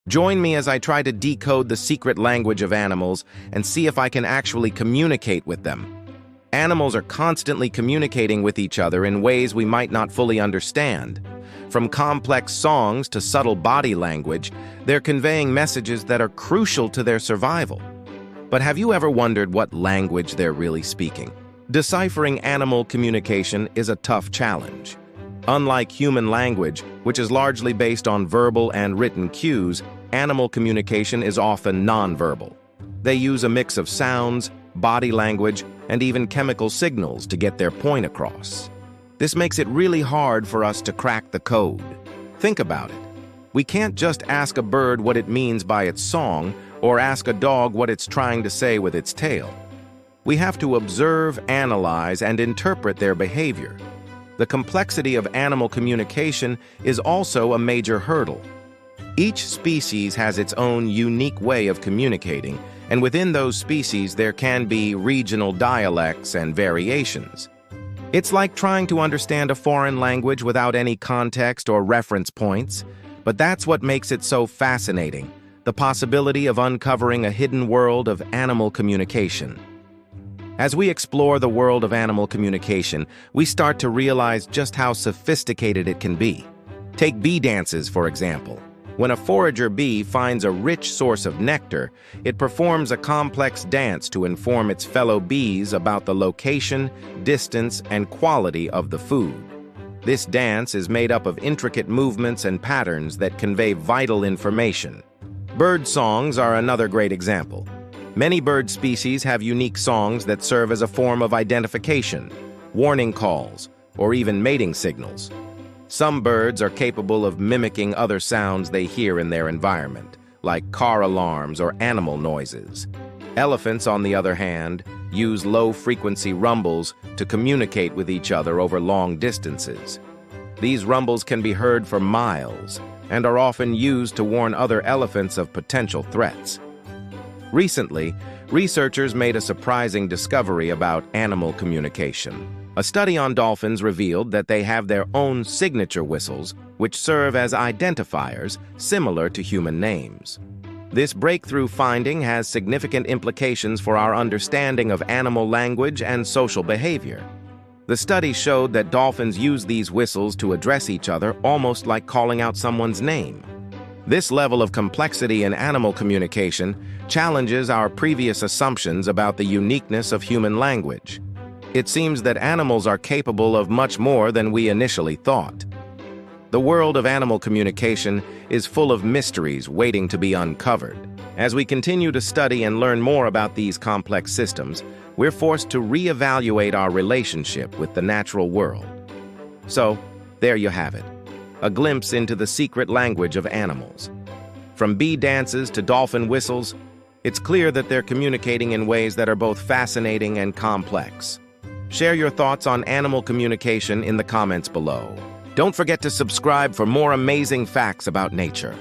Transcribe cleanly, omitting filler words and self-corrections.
Join me as I try to decode the secret language of animals and see if I can actually communicate with them. Animals are constantly communicating with each other in ways we might not fully understand. From complex songs to subtle body language, they're conveying messages that are crucial to their survival. But have you ever wondered what language they're really speaking? Deciphering animal communication is a tough challenge. Unlike human language, which is largely based on verbal and written cues, animal communication is often nonverbal. They use a mix of sounds, body language, and even chemical signals to get their point across. This makes it really hard for us to crack the code. Think about it. We can't just ask a bird what it means by its song or ask a dog what it's trying to say with its tail. We have to observe, analyze, and interpret their behavior. The complexity of animal communication is also a major hurdle. Each species has its own unique way of communicating, and within those species there can be regional dialects and variations. It's like trying to understand a foreign language without any context or reference points, but that's what makes it so fascinating, the possibility of uncovering a hidden world of animal communication. As we explore the world of animal communication, we start to realize just how sophisticated it can be. Take bee dances, for example. When a forager bee finds a rich source of nectar, it performs a complex dance to inform its fellow bees about the location, distance, and quality of the food. This dance is made up of intricate movements and patterns that convey vital information. Bird songs are another great example. Many bird species have unique songs that serve as a form of identification, warning calls, or even mating signals. Some birds are capable of mimicking other sounds they hear in their environment, like car alarms or animal noises. Elephants, on the other hand, use low-frequency rumbles to communicate with each other over long distances. These rumbles can be heard for miles and are often used to warn other elephants of potential threats. Recently, researchers made a surprising discovery about animal communication. A study on dolphins revealed that they have their own signature whistles, which serve as identifiers similar to human names. This breakthrough finding has significant implications for our understanding of animal language and social behavior. The study showed that dolphins use these whistles to address each other almost like calling out someone's name. This level of complexity in animal communication challenges our previous assumptions about the uniqueness of human language. It seems that animals are capable of much more than we initially thought. The world of animal communication is full of mysteries waiting to be uncovered. As we continue to study and learn more about these complex systems, we're forced to reevaluate our relationship with the natural world. So, there you have it, a glimpse into the secret language of animals. From bee dances to dolphin whistles, it's clear that they're communicating in ways that are both fascinating and complex. Share your thoughts on animal communication in the comments below. Don't forget to subscribe for more amazing facts about nature.